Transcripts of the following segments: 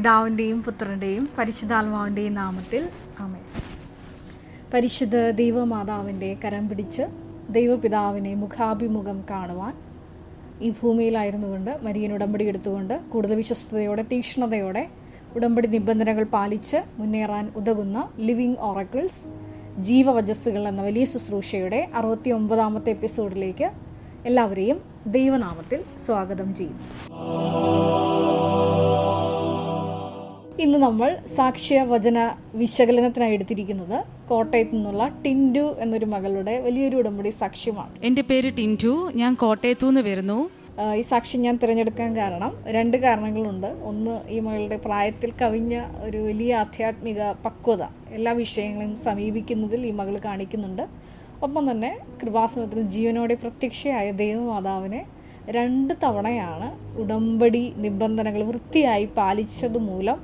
പിതാവിൻ്റെയും പുത്രൻ്റെയും പരിശുദ്ധാത്മാവിൻ്റെയും നാമത്തിൽ ആമേൻ. പരിശുദ്ധ ദൈവമാതാവിൻ്റെ കരം പിടിച്ച് ദൈവപിതാവിനെ മുഖാഭിമുഖം കാണുവാൻ ഈ ഭൂമിയിലായിരുന്നുകൊണ്ട് മരിയൻ ഉടമ്പടി എടുത്തുകൊണ്ട് കൂടുതൽ വിശ്വസ്തയോടെ തീക്ഷ്ണതയോടെ ഉടമ്പടി നിബന്ധനകൾ പാലിച്ച് മുന്നേറാൻ ഉതകുന്ന ലിവിങ് ഓറക്കിൾസ് ജീവവചസ്സുകൾ എന്ന വലിയ ശുശ്രൂഷയുടെ 69ാമത്തെ എപ്പിസോഡിലേക്ക് എല്ലാവരെയും ദൈവനാമത്തിൽ സ്വാഗതം ചെയ്യും. ഇന്ന് നമ്മൾ സാക്ഷ്യവചന വിശകലനത്തിനായി എടുത്തിരിക്കുന്നത് കോട്ടയത്തു നിന്നുള്ള ടിൻറ്റു എന്നൊരു മകളുടെ വലിയൊരു ഉടമ്പടി സാക്ഷ്യമാണ്. എൻ്റെ പേര് ടിൻറ്റു, ഞാൻ കോട്ടയത്തു നിന്ന് വരുന്നു. ഈ സാക്ഷ്യം ഞാൻ തിരഞ്ഞെടുക്കാൻ കാരണം 2 കാരണങ്ങളുണ്ട്. ഒന്ന്, ഈ മകളുടെ പ്രായത്തിൽ കവിഞ്ഞ ഒരു വലിയ ആധ്യാത്മിക പക്വത എല്ലാ വിഷയങ്ങളെയും സമീപിക്കുന്നതിൽ ഈ മകൾ കാണിക്കുന്നുണ്ട്. ഒപ്പം തന്നെ കൃപാസനത്തിൽ ജീവനോടെ പ്രത്യക്ഷയായ ദൈവമാതാവിനെ 2 തവണയാണ് ഉടമ്പടി നിബന്ധനകൾ വൃത്തിയായി പാലിച്ചതുമൂലം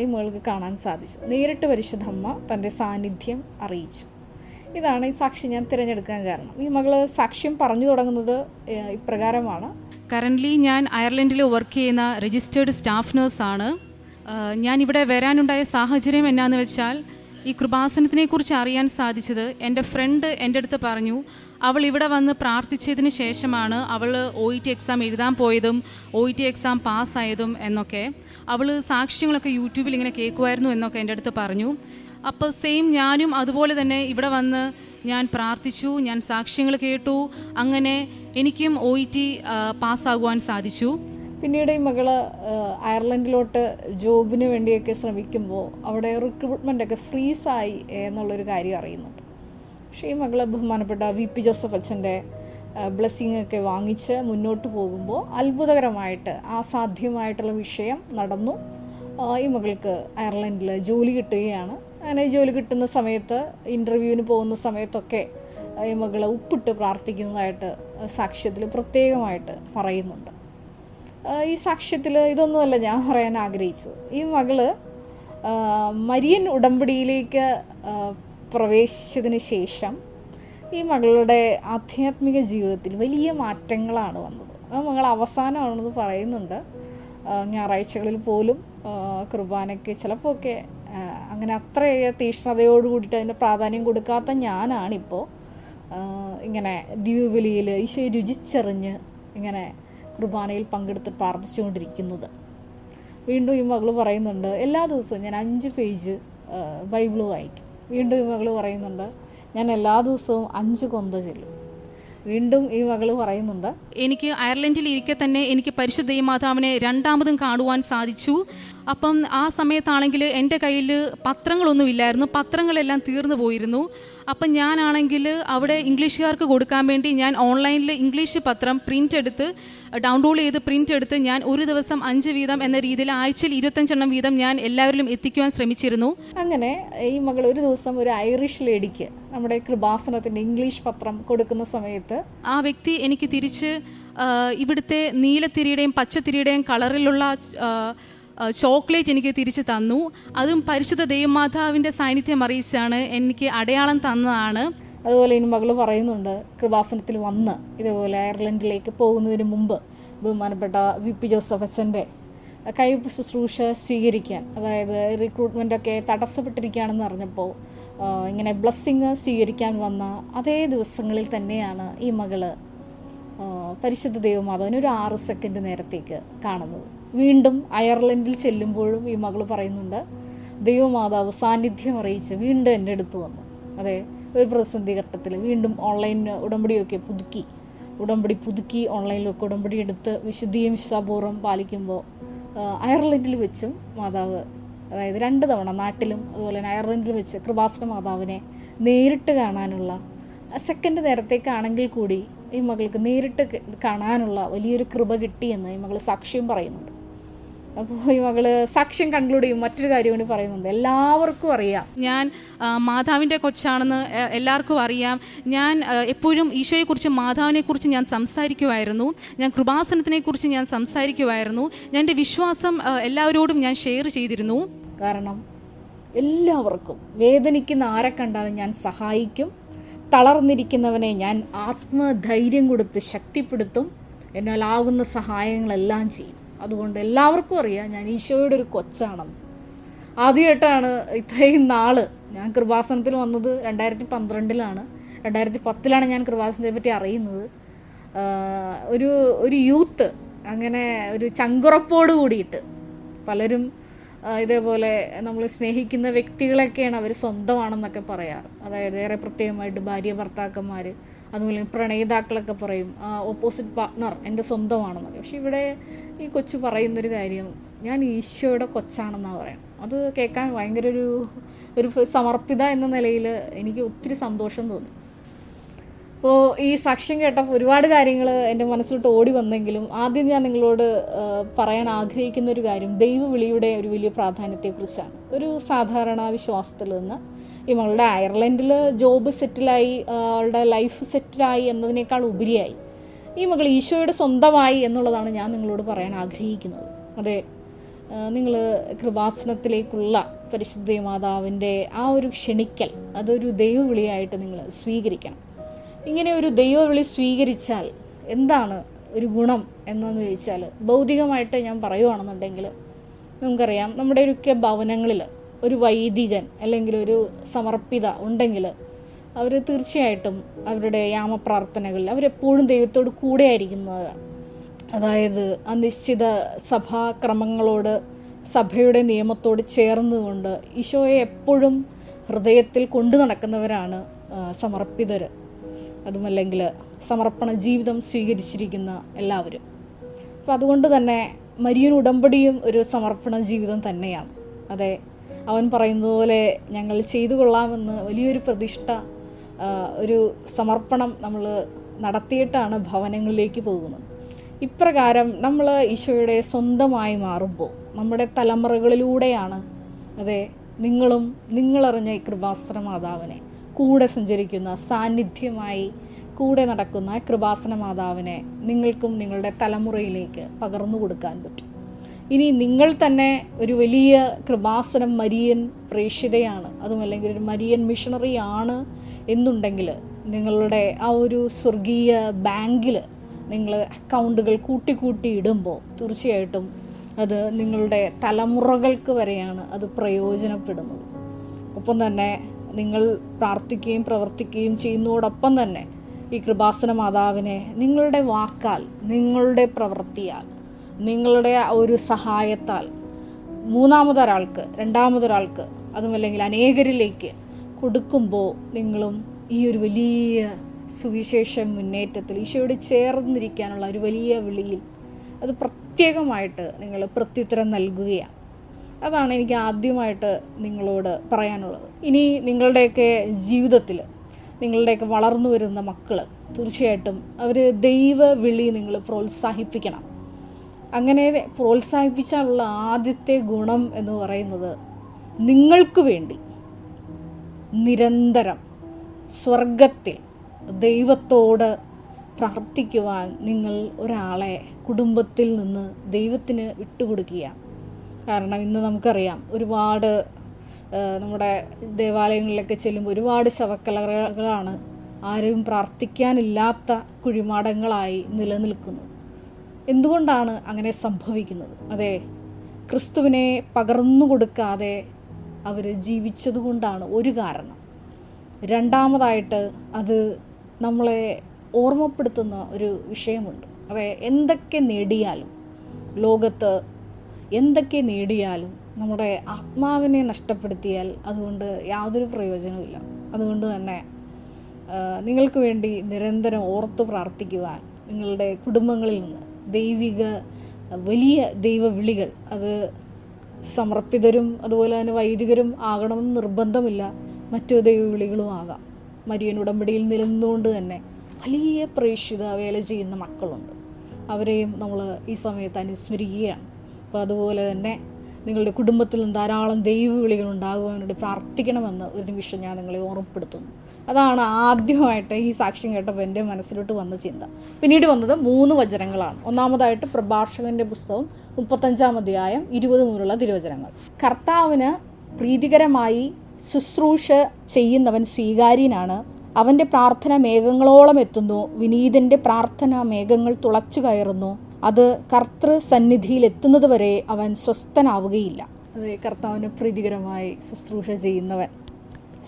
ഈ മകൾക്ക് കാണാൻ സാധിച്ചു. നേരിട്ട് പരിശുദ്ധമ്മ തൻ്റെ സാന്നിധ്യം അറിയിച്ചു. ഇതാണ് ഈ സാക്ഷ്യം ഞാൻ തിരഞ്ഞെടുക്കാൻ കാരണം. ഈ മകള് സാക്ഷ്യം പറഞ്ഞു തുടങ്ങുന്നത് ഇപ്രകാരമാണ്. കറൻ്റ്ലി ഞാൻ അയർലൻഡിൽ വർക്ക് ചെയ്യുന്ന രജിസ്റ്റേർഡ് സ്റ്റാഫ് നേഴ്സാണ്. ഞാനിവിടെ വരാനുണ്ടായ സാഹചര്യം എന്നാന്ന് വെച്ചാൽ, ഈ കൃപാസനത്തിനെക്കുറിച്ച് അറിയാൻ സാധിച്ചത് എൻ്റെ ഫ്രണ്ട് എൻ്റെ അടുത്ത് പറഞ്ഞു. അവൾ ഇവിടെ വന്ന് പ്രാർത്ഥിച്ചതിന് ശേഷമാണ് അവൾ OET എക്സാം എഴുതാൻ പോയതും OET എക്സാം പാസ്സായതും എന്നൊക്കെ. അവൾ സാക്ഷ്യങ്ങളൊക്കെ യൂട്യൂബിൽ ഇങ്ങനെ കേൾക്കുമായിരുന്നു എന്നൊക്കെ എൻ്റെ അടുത്ത് പറഞ്ഞു. അപ്പോൾ സെയിം ഞാനും അതുപോലെ തന്നെ ഇവിടെ വന്ന് ഞാൻ പ്രാർത്ഥിച്ചു, ഞാൻ സാക്ഷ്യങ്ങൾ കേട്ടു. അങ്ങനെ എനിക്കും OET പാസ്സാകുവാൻ സാധിച്ചു. പിന്നീട് ഈ മകള് അയർലൻഡിലോട്ട് ജോബിന് വേണ്ടിയൊക്കെ ശ്രമിക്കുമ്പോൾ അവിടെ റിക്രൂട്ട്മെൻറ്റൊക്കെ ഫ്രീസായി എന്നുള്ളൊരു കാര്യം അറിയുന്നുണ്ട്. പക്ഷേ ഈ മകള് ബഹുമാനപ്പെട്ട VP ജോസഫ് അച്ഛൻ്റെ ബ്ലെസ്സിങ് ഒക്കെ വാങ്ങിച്ച് മുന്നോട്ട് പോകുമ്പോൾ അത്ഭുതകരമായിട്ട് അസാധ്യമായിട്ടുള്ള വിഷയം നടന്നു. ഈ മകൾക്ക് അയർലൻഡിൽ ജോലി കിട്ടുകയാണ്. അങ്ങനെ ജോലി കിട്ടുന്ന സമയത്ത് ഇൻ്റർവ്യൂവിന് പോകുന്ന സമയത്തൊക്കെ ഈ മകള് ഉപ്പിട്ട് പ്രാർത്ഥിക്കുന്നതായിട്ട് സാക്ഷ്യത്തിൽ പ്രത്യേകമായിട്ട് പറയുന്നുണ്ട്. ഈ സാക്ഷ്യത്തിൽ ഇതൊന്നുമല്ല ഞാൻ പറയാൻ ആഗ്രഹിച്ചത്. ഈ മകള് മരിയൻ ഉടമ്പടിയിലേക്ക് പ്രവേശിച്ചതിന് ശേഷം ഈ മകളുടെ ആധ്യാത്മിക ജീവിതത്തിൽ വലിയ മാറ്റങ്ങളാണ് വന്നത്. ആ മകൾ അവസാനമാണെന്ന് പറയുന്നുണ്ട്. ഞായറാഴ്ചകളിൽ പോലും കുർബാനയ്ക്ക് ചിലപ്പോൾ ഒക്കെ അങ്ങനെ അത്രയേറെ തീക്ഷ്ണതയോട് കൂടിയിട്ട് അതിൻ്റെ പ്രാധാന്യം കൊടുക്കാത്ത ഞാനാണിപ്പോൾ ഇങ്ങനെ ദിവ്യബലിയിൽ ഈശോയെ രുചിച്ചറിഞ്ഞ് ഇങ്ങനെ കുർബാനയിൽ പങ്കെടുത്ത് പ്രാർത്ഥിച്ചുകൊണ്ടിരിക്കുന്നത്. വീണ്ടും ഈ മകൾ പറയുന്നുണ്ട്, എല്ലാ ദിവസവും ഞാൻ 5 പേജ് ബൈബിൾ വായിക്കും. വീണ്ടും ഈ മകൾ പറയുന്നുണ്ട്, ഞാൻ എല്ലാ ദിവസവും 5 കൊന്ത ചെല്ലും. വീണ്ടും ഈ മകൾ പറയുന്നുണ്ട്, എനിക്ക് അയർലൻഡിൽ ഇരിക്കെ തന്നെ എനിക്ക് പരിശുദ്ധ ദൈവമാതാവിനെ 2ാമതും കാണുവാൻ സാധിച്ചു. അപ്പം ആ സമയത്താണെങ്കിൽ എൻ്റെ കയ്യിൽ പത്രങ്ങളൊന്നും ഇല്ലായിരുന്നു, പത്രങ്ങളെല്ലാം തീർന്നു പോയിരുന്നു. അപ്പം ഞാനാണെങ്കിൽ അവിടെ ഇംഗ്ലീഷുകാർക്ക് കൊടുക്കാൻ വേണ്ടി ഞാൻ ഓൺലൈനിൽ ഇംഗ്ലീഷ് പത്രം ഡൗൺലോഡ് ചെയ്ത് പ്രിൻ്റ് എടുത്ത് ഞാൻ ഒരു ദിവസം 5 വീതം എന്ന രീതിയിൽ ആഴ്ചയിൽ 25 വീതം ഞാൻ എല്ലാവരിലും എത്തിക്കുവാൻ ശ്രമിച്ചിരുന്നു. അങ്ങനെ ഈ മകൾ ഒരു ദിവസം ഒരു ഐറിഷ് ലേഡിക്ക് നമ്മുടെ കൃപാസനത്തിൻ്റെ ഇംഗ്ലീഷ് പത്രം കൊടുക്കുന്ന സമയത്ത് ആ വ്യക്തി എനിക്ക് തിരിച്ച് ഇവിടുത്തെ നീലത്തിരിയുടെയും പച്ചത്തിരിയുടെയും കളറിലുള്ള ചോക്ലേറ്റ് എനിക്ക് തിരിച്ച് തന്നു. അതും പരിശുദ്ധ ദൈവമാതാവിൻ്റെ സാന്നിധ്യം അറിയിച്ചാണ് എനിക്ക് അടയാളം തന്നതാണ്. അതുപോലെ ഇനി മകൾ പറയുന്നുണ്ട്, കൃപാസനത്തിൽ വന്ന് ഇതേപോലെ അയർലൻഡിലേക്ക് പോകുന്നതിന് മുമ്പ് ബഹുമാനപ്പെട്ട VP ജോസഫ് അച്ഛൻ്റെ കൈപ്പ് ശുശ്രൂഷ സ്വീകരിക്കാൻ, അതായത് റിക്രൂട്ട്മെൻറ്റൊക്കെ തടസ്സപ്പെട്ടിരിക്കുകയാണെന്ന് അറിഞ്ഞപ്പോൾ ഇങ്ങനെ ബ്ലെസ്സിങ് സ്വീകരിക്കാൻ വന്ന അതേ ദിവസങ്ങളിൽ തന്നെയാണ് ഈ മകള് പരിശുദ്ധ ദൈവമാതാവിന് ഒരു 6 സെക്കൻഡ് നേരത്തേക്ക് കാണുന്നത്. വീണ്ടും അയർലൻഡിൽ ചെല്ലുമ്പോഴും ഈ മകൾ പറയുന്നുണ്ട്, ദൈവമാതാവ് സാന്നിധ്യം അറിയിച്ച് വീണ്ടും എൻ്റെ അടുത്ത് വന്നു. അതെ, ഒരു പ്രതിസന്ധി ഘട്ടത്തിൽ വീണ്ടും ഓൺലൈൻ ഉടമ്പടിയൊക്കെ പുതുക്കി ഓൺലൈനിലൊക്കെ ഉടമ്പടി എടുത്ത് വിശുദ്ധിയും വിശ്വാസപൂർവ്വം പാലിക്കുമ്പോൾ അയർലൻഡിൽ വെച്ചും മാതാവ്, അതായത് 2 തവണ നാട്ടിലും അതുപോലെ തന്നെ അയർലൻഡിൽ വെച്ച് കൃപാസന മാതാവിനെ നേരിട്ട് കാണാനുള്ള സെക്കൻഡ് നേരത്തേക്കാണെങ്കിൽ കൂടി ഈ മകൾക്ക് നേരിട്ട് കാണാനുള്ള വലിയൊരു കൃപ കിട്ടിയെന്ന് ഈ മകൾ സാക്ഷ്യം പറയുന്നുണ്ട്. അപ്പോൾ ഈ മകള് സാക്ഷ്യം കൺക്ലൂഡ് ചെയ്യും മറ്റൊരു കാര്യം കൂടി പറയുന്നുണ്ട്. എല്ലാവർക്കും അറിയാം ഞാൻ മാതാവിൻ്റെ കൊച്ചാണെന്ന് എല്ലാവർക്കും അറിയാം. ഞാൻ എപ്പോഴും ഈശോയെക്കുറിച്ച് മാതാവിനെക്കുറിച്ച് ഞാൻ സംസാരിക്കുമായിരുന്നു, ഞാൻ കൃപാസനത്തിനെക്കുറിച്ച് ഞാൻ സംസാരിക്കുമായിരുന്നു. ഞാൻ എൻ്റെ വിശ്വാസം എല്ലാവരോടും ഞാൻ ഷെയർ ചെയ്തിരുന്നു. കാരണം എല്ലാവർക്കും വേദനിക്കുന്ന ആരെ കണ്ടാലും ഞാൻ സഹായിക്കും, തളർന്നിരിക്കുന്നവനെ ഞാൻ ആത്മധൈര്യം കൊടുത്ത് ശക്തിപ്പെടുത്തും, എന്നാലാകുന്ന സഹായങ്ങളെല്ലാം ചെയ്യും. അതുകൊണ്ട് എല്ലാവർക്കും അറിയാം ഞാൻ ഈശോയുടെ ഒരു കൊച്ചാണെന്ന്. ആദ്യമായിട്ടാണ് ഇത്രയും നാൾ ഞാൻ കൃപാസനത്തിൽ വന്നത് 2012-ലാണ്. 2010-ലാണ് ഞാൻ കൃപാസനത്തെ പറ്റി അറിയുന്നത്. ഒരു യൂത്ത് അങ്ങനെ ഒരു ചങ്കുറപ്പോട് കൂടിയിട്ട് പലരും ഇതേപോലെ നമ്മൾ സ്നേഹിക്കുന്ന വ്യക്തികളൊക്കെയാണ് അവർ സ്വന്തമാണെന്നൊക്കെ പറയാറ്. അതായത് ഏറെ പ്രത്യേകമായിട്ട് ഭാര്യ ഭർത്താക്കന്മാർ, അതുപോലെ പ്രണയിതാക്കളൊക്കെ പറയും ഓപ്പോസിറ്റ് പാർട്ട്ണർ എൻ്റെ സ്വന്തമാണെന്നൊക്കെ. പക്ഷെ ഇവിടെ ഈ കൊച്ചു പറയുന്നൊരു കാര്യം, ഞാൻ ഈശോയുടെ കൊച്ചാണെന്നാണ് പറയുന്നത്. അത് കേൾക്കാൻ ഭയങ്കര ഒരു സമർപ്പിത എന്ന നിലയിൽ എനിക്ക് ഒത്തിരി സന്തോഷം തോന്നി. അപ്പോൾ ഈ സാക്ഷ്യം കേട്ടപ്പോൾ ഒരുപാട് കാര്യങ്ങൾ എൻ്റെ മനസ്സിലോട്ട് ഓടി വന്നെങ്കിലും ആദ്യം ഞാൻ നിങ്ങളോട് പറയാൻ ആഗ്രഹിക്കുന്ന ഒരു കാര്യം ദൈവവിളിയുടെ ഒരു വലിയ പ്രാധാന്യത്തെക്കുറിച്ചാണ്. ഒരു സാധാരണ വിശ്വാസത്തിൽ നിന്ന് ഈ മകളുടെ അയർലൻഡിൽ ജോബ് സെറ്റിലായി, അവളുടെ ലൈഫ് സെറ്റിലായി എന്നതിനേക്കാൾ ഉപരിയായി ഈ മകൾ ഈശോയുടെ സ്വന്തമായി എന്നുള്ളതാണ് ഞാൻ നിങ്ങളോട് പറയാൻ ആഗ്രഹിക്കുന്നത്. അതെ, നിങ്ങൾ കൃപാസനത്തിലേക്കുള്ള പരിശുദ്ധ മാതാവിൻ്റെ ആ ഒരു ക്ഷണിക്കൽ അതൊരു ദൈവവിളിയായിട്ട് നിങ്ങൾ സ്വീകരിക്കണം. ഇങ്ങനെ ഒരു ദൈവവിളി സ്വീകരിച്ചാൽ എന്താണ് ഒരു ഗുണം എന്നതെന്ന് ചോദിച്ചാൽ, ഭൗതികമായിട്ട് ഞാൻ പറയുകയാണെന്നുണ്ടെങ്കിൽ നമുക്കറിയാം നമ്മുടെ ഒക്കെ ഭവനങ്ങളിൽ ഒരു വൈദികൻ അല്ലെങ്കിൽ ഒരു സമർപ്പിത ഉണ്ടെങ്കിൽ അവർ തീർച്ചയായിട്ടും അവരുടെ യാമപ്രാർത്ഥനകളിൽ അവരെപ്പോഴും ദൈവത്തോട് കൂടെ ആയിരിക്കുന്നവരാണ്. അതായത് ആ നിശ്ചിത സഭാക്രമങ്ങളോട് സഭയുടെ നിയമത്തോട് ചേർന്നുകൊണ്ട് ഈശോയെ എപ്പോഴും ഹൃദയത്തിൽ കൊണ്ടു നടക്കുന്നവരാണ് സമർപ്പിതർ, അതുമല്ലെങ്കിൽ സമർപ്പണ ജീവിതം സ്വീകരിച്ചിരിക്കുന്ന എല്ലാവരും. അപ്പം അതുകൊണ്ട് തന്നെ മരിയൻ ഉടമ്പടിയും ഒരു സമർപ്പണ ജീവിതം തന്നെയാണ്. അതെ, അവൻ പറയുന്നത് പോലെ ഞങ്ങൾ ചെയ്തു കൊള്ളാമെന്ന് വലിയൊരു പ്രതിഷ്ഠ, ഒരു സമർപ്പണം നമ്മൾ നടത്തിയിട്ടാണ് ഭവനങ്ങളിലേക്ക് പോകുന്നത്. ഇപ്രകാരം നമ്മൾ ഈശോയുടെ സ്വന്തമായി മാറുമ്പോൾ നമ്മുടെ തലമുറകളിലൂടെയാണ് അതെ നിങ്ങളറിഞ്ഞ ഈ കൃപാസന മാതാവിനെ, കൂടെ സഞ്ചരിക്കുന്ന സാന്നിധ്യമായി കൂടെ നടക്കുന്ന കൃപാസന മാതാവിനെ നിങ്ങൾക്കും നിങ്ങളുടെ തലമുറയിലേക്ക് പകർന്നു കൊടുക്കാൻ പറ്റും. ഇനി നിങ്ങൾ തന്നെ ഒരു വലിയ കൃപാസനം മരിയൻ പ്രേക്ഷിതയാണ്, അതുമല്ലെങ്കിൽ ഒരു മരിയൻ മിഷണറി ആണ് എന്നുണ്ടെങ്കിൽ നിങ്ങളുടെ ആ ഒരു സ്വർഗീയ ബാങ്കിൽ നിങ്ങൾ അക്കൗണ്ടുകൾ കൂട്ടി ഇടുമ്പോൾ തീർച്ചയായിട്ടും അത് നിങ്ങളുടെ തലമുറകൾക്ക് വരെയാണ് അത് പ്രയോജനപ്പെടുന്നത്. ഒപ്പം തന്നെ നിങ്ങൾ പ്രാർത്ഥിക്കുകയും പ്രവർത്തിക്കുകയും ചെയ്യുന്നതോടൊപ്പം തന്നെ ഈ കൃപാസന മാതാവിനെ നിങ്ങളുടെ വാക്കാൽ, നിങ്ങളുടെ പ്രവൃത്തിയാൽ, നിങ്ങളുടെ ഒരു സഹായത്താൽ മൂന്നാമതൊരാൾക്ക്, രണ്ടാമതൊരാൾക്ക്, അതുമല്ലെങ്കിൽ അനേകരിലേക്ക് കൊടുക്കുമ്പോൾ നിങ്ങളും ഈ ഒരു വലിയ സുവിശേഷ മുന്നേറ്റത്തിൽ ഈശോയോട് ചേർന്നിരിക്കാനുള്ള ഒരു വലിയ വിളിയിൽ അത് പ്രത്യേകമായിട്ട് നിങ്ങൾ പ്രത്യുത്തരം നൽകുകയാണ്. അതാണ് എനിക്ക് ആദ്യമായിട്ട് നിങ്ങളോട് പറയാനുള്ളത്. ഇനി നിങ്ങളുടെയൊക്കെ ജീവിതത്തിൽ നിങ്ങളുടെയൊക്കെ വളർന്നു വരുന്ന മക്കൾ തീർച്ചയായിട്ടും അവർ ദൈവവിളി നിങ്ങൾ പ്രോത്സാഹിപ്പിക്കണം. അങ്ങനെ പ്രോത്സാഹിപ്പിച്ചാലുള്ള ആദ്യത്തെ ഗുണം എന്ന് പറയുന്നത് നിങ്ങൾക്ക് വേണ്ടി നിരന്തരം സ്വർഗത്തിൽ ദൈവത്തോട് പ്രാർത്ഥിക്കുവാൻ നിങ്ങൾ ഒരാളെ കുടുംബത്തിൽ നിന്ന് ദൈവത്തിന് വിട്ടുകൊടുക്കുകയാണ്. കാരണം ഇന്ന് നമുക്കറിയാം ഒരുപാട് നമ്മുടെ ദേവാലയങ്ങളിലൊക്കെ ചെല്ലുമ്പോൾ ഒരുപാട് ശവക്കലകളാണ് ആരും പ്രാർത്ഥിക്കാനില്ലാത്ത കുഴിമാടങ്ങളായി നിലനിൽക്കുന്നത്. എന്തുകൊണ്ടാണ് അങ്ങനെ സംഭവിക്കുന്നത്? അതെ, ക്രിസ്തുവിനെ പകർന്നു കൊടുക്കാതെ അവർ ജീവിച്ചതുകൊണ്ടാണ് ഒരു കാരണം. രണ്ടാമതായിട്ട് അത് നമ്മളെ ഓർമ്മപ്പെടുത്തുന്ന ഒരു വിഷയമുണ്ട്. അതെ, എന്തൊക്കെ നേടിയാലും ലോകത്ത് എന്തൊക്കെ നേടിയാലും നമ്മുടെ ആത്മാവിനെ നഷ്ടപ്പെടുത്തിയാൽ അതുകൊണ്ട് യാതൊരു പ്രയോജനവുമില്ല. അതുകൊണ്ട് തന്നെ നിങ്ങൾക്ക് വേണ്ടി നിരന്തരം ഓർത്ത് പ്രാർത്ഥിക്കുവാൻ നിങ്ങളുടെ കുടുംബങ്ങളിൽ നിന്ന് ദൈവിക വലിയ ദൈവവിളികൾ, അത് സമർപ്പിതരും അതുപോലെ തന്നെ വൈദികരും ആകണമെന്ന് നിർബന്ധമില്ല, മറ്റു ദൈവവിളികളും ആകാം. മരിയൻ ഉടമ്പടിയിൽ നിലനിന്നുകൊണ്ട് തന്നെ വലിയ പ്രേക്ഷിത വേല ചെയ്യുന്ന മക്കളുണ്ട്. അവരെയും നമ്മൾ ഈ സമയത്ത് അനുസ്മരിക്കുകയാണ്. അപ്പോൾ അതുപോലെ തന്നെ നിങ്ങളുടെ കുടുംബത്തിൽ ധാരാളം ദൈവവിളികൾ ഉണ്ടാകുവാൻ വേണ്ടി പ്രാർത്ഥിക്കണമെന്ന് ഒരു നിമിഷം ഞാൻ നിങ്ങളെ ഓർമ്മപ്പെടുത്തുന്നു. അതാണ് ആദ്യമായിട്ട് ഈ സാക്ഷ്യം കേട്ടപ്പോൾ എൻ്റെ മനസ്സിലോട്ട് വന്ന ചിന്ത. പിന്നീട് വന്നത് 3 വചനങ്ങളാണ്. ഒന്നാമതായിട്ട് പ്രഭാഷകൻ്റെ പുസ്തകം 35-ാം അധ്യായം 20 മുതലുള്ള തിരുവചനങ്ങൾ. കർത്താവിന് പ്രീതികരമായി ശുശ്രൂഷ ചെയ്യുന്നവൻ സ്വീകാര്യനാണ്. അവൻ്റെ പ്രാർത്ഥന മേഘങ്ങളോളം എത്തുന്നു. വിനീതൻ്റെ പ്രാർത്ഥന മേഘങ്ങൾ തുളച്ചു കയറുന്നു. അത് കർത്തൃ സന്നിധിയിൽ എത്തുന്നത് വരെ അവൻ സ്വസ്ഥനാവുകയില്ല. അത് കർത്താവിന് പ്രീതികരമായി ശുശ്രൂഷ ചെയ്യുന്നവൻ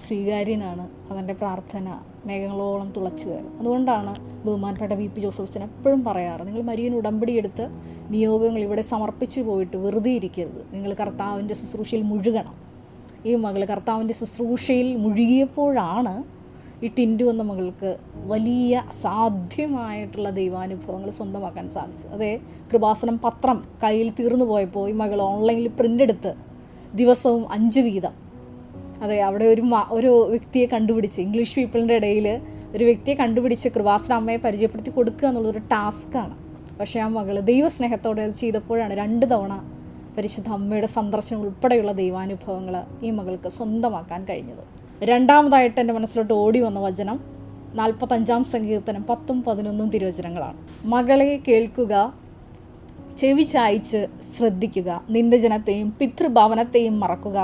സ്വീകാര്യനാണ്. അവൻ്റെ പ്രാർത്ഥന മേഘങ്ങളോളം തുളച്ചു കയറും. അതുകൊണ്ടാണ് ബഹുമാനപ്പെട്ട വി പി ജോസഫ് അച്ഛൻ എപ്പോഴും പറയാറ്, നിങ്ങൾ മരിയൻ ഉടമ്പടി എടുത്ത് നിയോഗങ്ങൾ ഇവിടെ സമർപ്പിച്ചു പോയിട്ട് വെറുതെ ഇരിക്കരുത്, നിങ്ങൾ കർത്താവിൻ്റെ ശുശ്രൂഷയിൽ മുഴുകണം. ഈ മകൾ കർത്താവിൻ്റെ ശുശ്രൂഷയിൽ മുഴുകിയപ്പോഴാണ് ഈ ടിൻഡു എന്ന മകൾക്ക് വലിയ സാധ്യമായിട്ടുള്ള ദൈവാനുഭവങ്ങൾ സ്വന്തമാക്കാൻ സാധിച്ചത്. അതേ കൃപാസനം പത്രം കയ്യിൽ തീർന്നു പോയപ്പോൾ ഈ മകൾ ഓൺലൈനിൽ പ്രിൻ്റ് എടുത്ത് ദിവസവും 5 വീതം, അതെ അവിടെ ഒരു വ്യക്തിയെ കണ്ടുപിടിച്ച്, ഇംഗ്ലീഷ് പീപ്പിളിൻ്റെ ഇടയിൽ ഒരു വ്യക്തിയെ കണ്ടുപിടിച്ച് കൃപാസന അമ്മയെ പരിചയപ്പെടുത്തി കൊടുക്കുക എന്നുള്ളതൊരു ടാസ്ക്കാണ്. പക്ഷേ ആ മകൾ ദൈവസ്നേഹത്തോടെ അത് ചെയ്തപ്പോഴാണ് 2 തവണ പരിശുദ്ധ അമ്മയുടെ സന്ദർശനം ഉൾപ്പെടെയുള്ള ദൈവാനുഭവങ്ങൾ ഈ മകൾക്ക് സ്വന്തമാക്കാൻ കഴിഞ്ഞത്. രണ്ടാമതായിട്ട് എൻ്റെ മനസ്സിലോട്ട് ഓടി വന്ന വചനം 45-ാം സങ്കീർത്തനം 10-11 തിരുവചനങ്ങളാണ്. മകളെ കേൾക്കുക, ചെവി ചായ്ച്ച് ശ്രദ്ധിക്കുക, നിന്റെ ജനത്തെയും പിതൃഭവനത്തെയും മറക്കുക.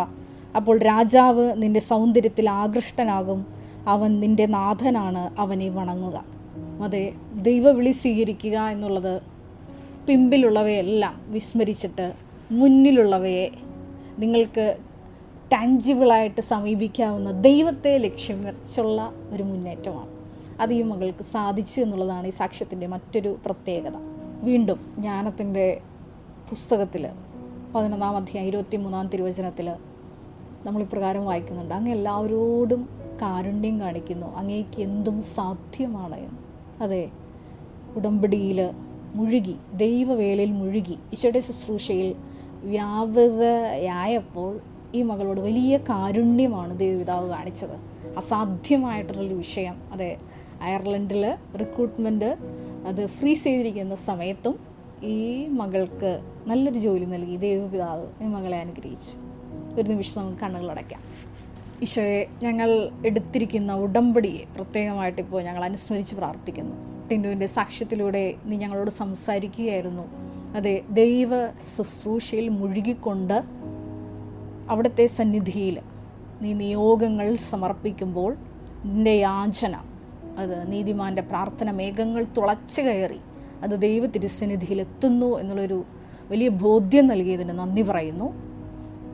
അപ്പോൾ രാജാവ് നിന്റെ സൗന്ദര്യത്തിൽ ആകൃഷ്ടനാകും, അവൻ നിന്റെ നാഥനാണ്, അവനെ വണങ്ങുക. അതെ, ദൈവവിളി സ്വീകരിക്കുക എന്നുള്ളത് പിമ്പിലുള്ളവയെല്ലാം വിസ്മരിച്ചിട്ട് മുന്നിലുള്ളവയെ നിങ്ങൾക്ക് ടാഞ്ചിബിളായിട്ട് സമീപിക്കാവുന്ന ദൈവത്തെ ലക്ഷ്യം വെച്ചുള്ള ഒരു മുന്നേറ്റമാണ്. അത് ഈ മകൾക്ക് സാധിച്ചു എന്നുള്ളതാണ് ഈ സാക്ഷ്യത്തിൻ്റെ മറ്റൊരു പ്രത്യേകത. വീണ്ടും ജ്ഞാനത്തിൻ്റെ പുസ്തകത്തിൽ 11-ാം അധ്യായം 23-ാം തിരുവചനത്തിൽ നമ്മളിപ്രകാരം വായിക്കുന്നുണ്ട്, അങ്ങ് എല്ലാവരോടും കാരുണ്യം കാണിക്കുന്നു, അങ്ങേക്ക് എന്തും സാധ്യമാണ് എന്ന്. അതെ, ഉടമ്പടിയിൽ മുഴുകി, ദൈവവേലയിൽ മുഴുകി, ഈശോയുടെ ശുശ്രൂഷയിൽ വ്യാപൃതയായപ്പോൾ ഈ മകളോട് വലിയ കാരുണ്യമാണ് ദൈവപിതാവ് കാണിച്ചത്. അസാധ്യമായിട്ടുള്ളൊരു വിഷയം, അതെ അയർലൻഡിൽ റിക്രൂട്ട്മെൻറ്റ് അത് ഫ്രീസ് ചെയ്തിരിക്കുന്ന സമയത്തും ഈ മകൾക്ക് നല്ലൊരു ജോലി നൽകി ദൈവപിതാവ് ഈ മകളെ അനുഗ്രഹിച്ചു. ഒരു നിമിഷം നമുക്ക് കണ്ണുകളടയ്ക്കാം. ഈശോയെ, ഞങ്ങൾ എടുത്തിരിക്കുന്ന ഉടമ്പടിയെ പ്രത്യേകമായിട്ട് ഇപ്പോൾ ഞങ്ങൾ അനുസ്മരിച്ച് പ്രാർത്ഥിക്കുന്നു. ടിൻഡുവിൻ്റെ സാക്ഷ്യത്തിലൂടെ നീ ഞങ്ങളോട് സംസാരിക്കുകയായിരുന്നു. അതെ, ദൈവ ശുശ്രൂഷയിൽ മുഴുകിക്കൊണ്ട് അവിടുത്തെ സന്നിധിയിൽ നീ നിയോഗങ്ങൾ സമർപ്പിക്കുമ്പോൾ നിൻ്റെ യാചന, അത് നീതിമാൻ്റെ പ്രാർത്ഥന മേഘങ്ങൾ തുളച്ചു കയറി അത് ദൈവ തിരുസന്നിധിയിൽ എത്തുന്നു എന്നുള്ളൊരു വലിയ ബോധ്യം നൽകിയതിന് നന്ദി പറയുന്നു.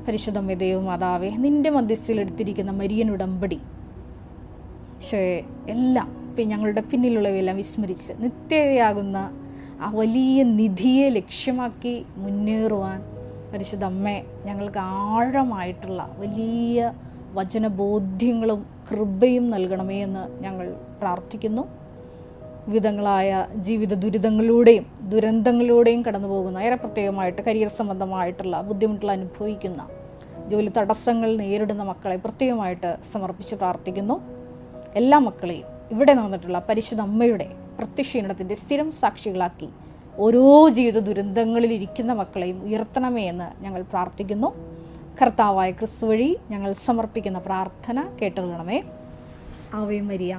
പരിശുദ്ധമേ ദൈവമാതാവേ, നിൻ്റെ മധ്യസ്ഥയിൽ എടുത്തിരിക്കുന്ന മരിയൻ ഉടമ്പടി എല്ലാം ഞങ്ങളുടെ പിന്നിലുള്ളവയെല്ലാം വിസ്മരിച്ച് നിത്യതയാകുന്ന ആ വലിയ നിധിയെ ലക്ഷ്യമാക്കി മുന്നേറുവാൻ പരിശുദ്ധ അമ്മേ ഞങ്ങൾക്ക് ആഴമായിട്ടുള്ള വലിയ വചനബോധ്യങ്ങളും കൃപയും നൽകണമേ എന്ന് ഞങ്ങൾ പ്രാർത്ഥിക്കുന്നു. വിവിധങ്ങളായ ജീവിത ദുരന്തങ്ങളിലൂടെയും കടന്നു പോകുന്ന, ഏറെ പ്രത്യേകമായിട്ട് കരിയർ സംബന്ധമായിട്ടുള്ള ബുദ്ധിമുട്ടുകൾ അനുഭവിക്കുന്ന, ജോലി തടസ്സങ്ങൾ നേരിടുന്ന മക്കളെ പ്രത്യേകമായിട്ട് സമർപ്പിച്ച് പ്രാർത്ഥിക്കുന്നു. എല്ലാ മക്കളെയും ഇവിടെ നടന്നിട്ടുള്ള പരിശുദ്ധ അമ്മയുടെ പ്രത്യക്ഷീകരണത്തിൻ്റെ സ്ഥിരം സാക്ഷികളാക്കി ഓരോ ജീവിത ദുരന്തങ്ങളിലിരിക്കുന്ന മക്കളെയും ഉയർത്തണമേ എന്ന് ഞങ്ങൾ പ്രാർത്ഥിക്കുന്നു. കർത്താവായ ക്രിസ്തു വഴി ഞങ്ങൾ സമർപ്പിക്കുന്ന പ്രാർത്ഥന കേട്ടുകൊള്ളണമേ. Ave Maria.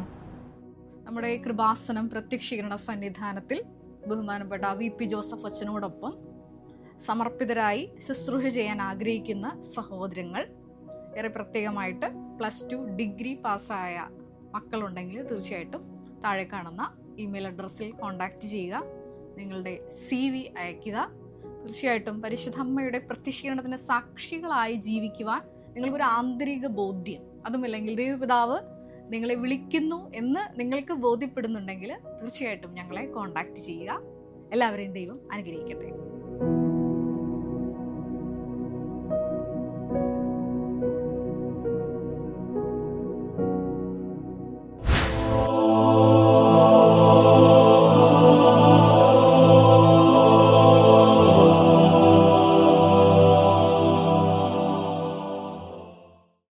നമ്മുടെ കൃപാസനം പ്രത്യക്ഷീകരണ സന്നിധാനത്തിൽ ബഹുമാനപ്പെട്ട വി പി ജോസഫ് അച്ഛനോടൊപ്പം സമർപ്പിതരായി ശുശ്രൂഷ ചെയ്യാൻ ആഗ്രഹിക്കുന്ന സഹോദരങ്ങൾ, ഏറെ പ്രത്യേകമായിട്ട് +2 ഡിഗ്രി പാസ്സായ മക്കളുണ്ടെങ്കിൽ തീർച്ചയായിട്ടും താഴെ കാണുന്ന ഇമെയിൽ അഡ്രസ്സിൽ കോൺടാക്റ്റ് ചെയ്യുക, നിങ്ങളുടെ CV അയയ്ക്കുക. തീർച്ചയായിട്ടും പരിശുദ്ധ അമ്മയുടെ പ്രത്യക്ഷീകരണത്തിന് സാക്ഷികളായി ജീവിക്കുവാൻ നിങ്ങൾക്കൊരു ആന്തരിക ബോധ്യം, അതുമല്ലെങ്കിൽ ദൈവപിതാവ് നിങ്ങളെ വിളിക്കുന്നു എന്ന് നിങ്ങൾക്ക് ബോധ്യപ്പെടുന്നുണ്ടെങ്കിൽ തീർച്ചയായിട്ടും ഞങ്ങളെ കോൺടാക്റ്റ് ചെയ്യുക. എല്ലാവരെയും ദൈവം അനുഗ്രഹിക്കട്ടെ.